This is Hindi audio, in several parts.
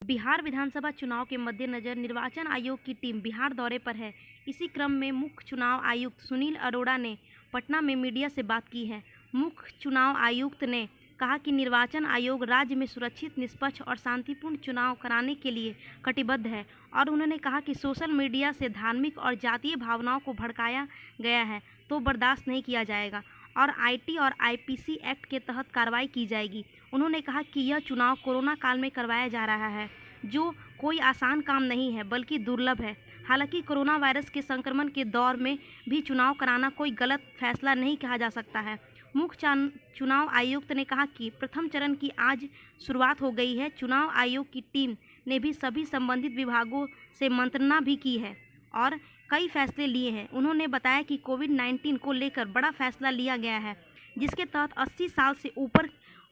बिहार विधानसभा चुनाव के मद्देनजर निर्वाचन आयोग की टीम बिहार दौरे पर है। इसी क्रम में मुख्य चुनाव आयुक्त सुनील अरोड़ा ने पटना में मीडिया से बात की है। मुख्य चुनाव आयुक्त ने कहा कि निर्वाचन आयोग राज्य में सुरक्षित, निष्पक्ष और शांतिपूर्ण चुनाव कराने के लिए कटिबद्ध है और उन्होंने कहा कि सोशल मीडिया से धार्मिक और जातीय भावनाओं को भड़काया गया है तो बर्दाश्त नहीं किया जाएगा और आईटी और आईपीसी एक्ट के तहत कार्रवाई की जाएगी। उन्होंने कहा कि यह चुनाव कोरोना काल में करवाया जा रहा है, जो कोई आसान काम नहीं है बल्कि दुर्लभ है। हालांकि कोरोना वायरस के संक्रमण के दौर में भी चुनाव कराना कोई गलत फैसला नहीं कहा जा सकता है। मुख्य चुनाव आयुक्त ने कहा कि प्रथम चरण की आज शुरुआत हो गई है। चुनाव आयोग की टीम ने भी सभी संबंधित विभागों से मंत्रणा भी की है और कई फैसले लिए हैं। उन्होंने बताया कि कोविड-19 को लेकर बड़ा फैसला लिया गया है, जिसके तहत 80 साल से ऊपर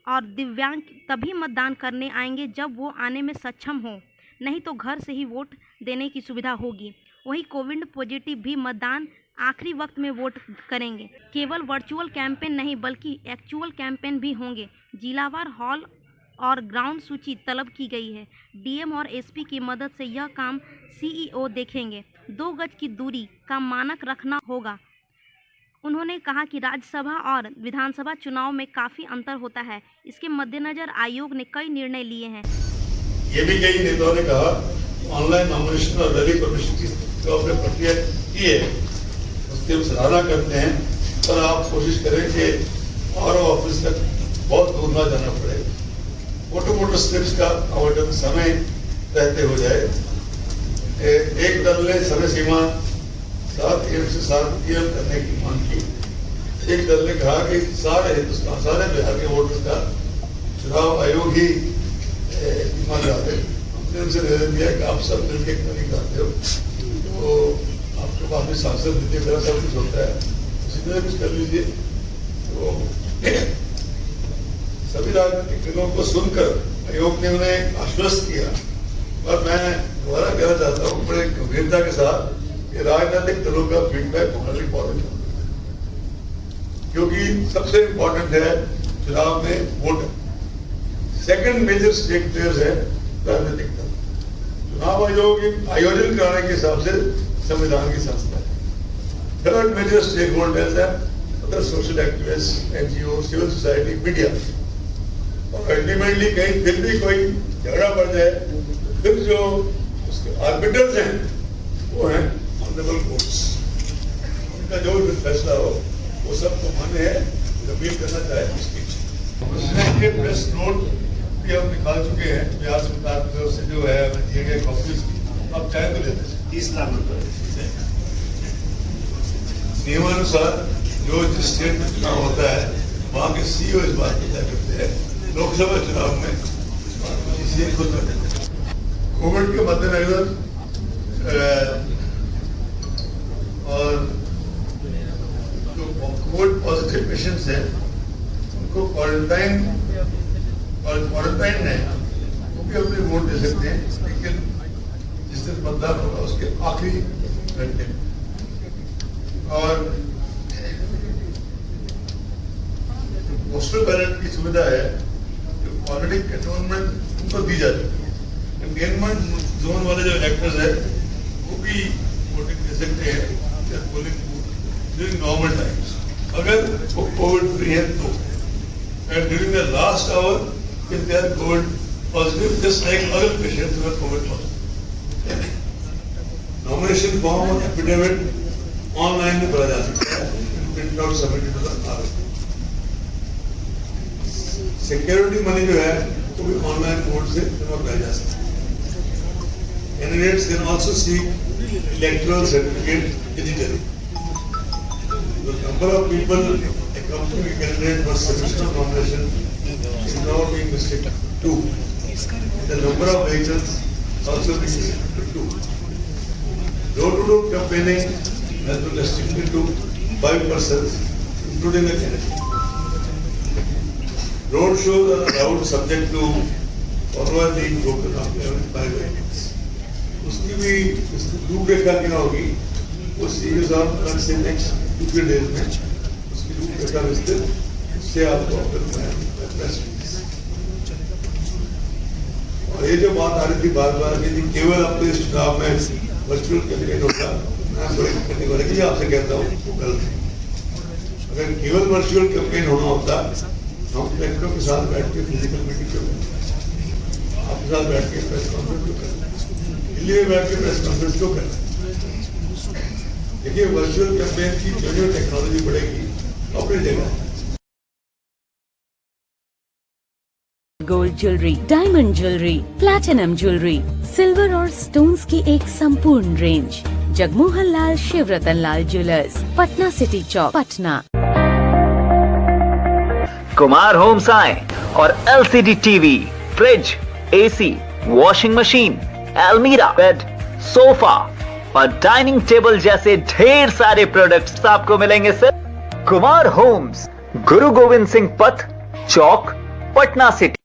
और दिव्यांग तभी मतदान करने आएंगे जब वो आने में सक्षम हो, नहीं तो घर से ही वोट देने की सुविधा होगी। वहीं कोविड पॉजिटिव भी मतदान आखिरी वक्त में वोट करेंगे। केवल वर्चुअल कैंपेन नहीं बल्कि एक्चुअल कैंपेन भी होंगे। जिलावार हॉल और ग्राउंड सूची तलब की गई है। डीएम और एसपी की मदद से यह काम सीईओ देखेंगे। 2 गज की दूरी का मानक रखना होगा। उन्होंने कहा कि राज्यसभा और विधानसभा चुनाव में काफी अंतर होता है। इसके मद्देनजर आयोग ने कई निर्णय लिए हैं। ये भी कई नेताओं ने कहा ऑनलाइन नॉमिनेशन और रैली परमिशन की जो आपने प्रक्रिया की है उसकी हम सराहना करते हैं, पर आप कोशिश करें कि आरओ ऑफिस तक बहुत दूर ना जाना पड़े। मोटो स्टेप्स का आवंटन समय रहते हो जाए। एक दल ने समय सीमा 7 AM से 7 PM करने की मांग की। एक दल ने कहा कि सारे हिंदुस्तान, सारे बिहार के वोटर्स का चुनाव आयोग ही जिम्मा कराते। हमने उनसे निवेदन दिया कि आप सब मिलकर क्यों नहीं कराते हो, तो आपके पास भी सांसद नीति वगैरह सब कुछ होता है, उसी तरह कुछ कर लीजिए। तो सभी राजनीतिक दलों को सुनकर आयोग ने उन्हें आश्वस्त किया। और मैं दोबारा कहना चाहता हूँ बड़े गंभीरता के साथ कि राजनीतिक दलों का फीडबैक बहुत इंपॉर्टेंट है, क्योंकि सबसे इम्पोर्टेंट है चुनाव में voter. Second major stake players है राजनीतिक दल। चुनाव आयोग आयोजन कराने के हिसाब से संविधान की संस्था है। थर्ड मेजर स्टेक होल्डर्स है other social activist, NGO, civil society, media. और अल्टीमेटली कहीं फिर भी कोई झगड़ा पड़ जाए, फिर जो उसके आर्बिटर्स हैं वो हैं ऑनरेबल कोर्ट्स। उनका जो भी फैसला हो वो सबको मान्य है। अपील करना चाहे उसकी प्रेस नोट भी हम निकाल चुके हैं बिहार सरकार की तरफ से, जो है दिए गए कॉपीज की। आप चाहे तो लेते हैं 30 लाख रुपए। नियमानुसार जो जिस स्टेट में चुनाव होता है वहाँ के सीईओ इस बात को तय करते हैं। लोकसभा चुनाव में इस बात को सीएम खुद करते हैं। कोविड के मद्देनजर और जो कोविड पॉजिटिव पेशेंट्स हैं उनको क्वारंटाइन है, वो भी अपने वोट दे सकते हैं, लेकिन जिस दिन मतदान होगा उसके आखिरी घंटे में। और पोस्टल बैलेट की सुविधा है जो ऑलरेडी कैंटोनमेंट उनको दी जाती है। कंटेनमेंट जोन वाले जो इलेक्टर्स है वो भी वोटिंग दे सकते हैं पोलिंग ड्यूरिंग नॉर्मल टाइम्स, अगर वो कोविड फ्री है तो। And during the last hour if they are COVID positive, just like other patients who are COVID positive. Nomination form और affidavit ऑनलाइन भी भरा जा सकता है, print out submit to the RO. Security money जो है वो भी ऑनलाइन मोड से जमा कराया जा सकता है। Candidates can also seek electoral certificate digitally. The number of people accompanying a candidate for submission of nomination is now being restricted to 2. The number of vehicles also being restricted to 2. Door-to-door campaigning has been restricted to 5 persons, including the candidate. Road shows are allowed subject to forward being broken up by vehicles. उसकी भी रूपरेखा क्या होगी वो सीरीज ऑफ से नेक्स्ट 2 डेज में उसकी रूपरेखा विस्तृत से आपको और ये जो बात आ रही थी बार बार कि केवल अपने इस चुनाव में वर्चुअल कैंडिडेट होगा, मैं बड़ी कैटेगोरिकली आपसे कहता हूँ वो गलत है। अगर केवल वर्चुअल कैंपेन होना होता हम कलेक्टरों के साथ बैठ के फिजिकल मीटिंग क्यों करते, आपके साथ बैठ के प्रेस कॉन्फ्रेंस क्यों करते, दिल्ली में बैठ के प्रेस कॉन्फ्रेंस क्यों करते। देखिए वर्चुअल कैंपेन की जो टेक्नोलॉजी बढ़ेगी अपनी जगह। Gold jewellery, diamond jewellery, platinum jewellery, silver और स्टोन्स की एक संपूर्ण रेंज। जगमोहन लाल शिवरतन लाल ज्वेलर्स, पटना सिटी चौक, पटना। कुमार होम्स आए और LCD TV, fridge, AC, washing machine, अलमीरा, बेड, सोफा और डाइनिंग टेबल जैसे ढेर सारे प्रोडक्ट्स आपको मिलेंगे सर कुमार होम्स, गुरु गोविंद सिंह पथ, चौक, पटना सिटी।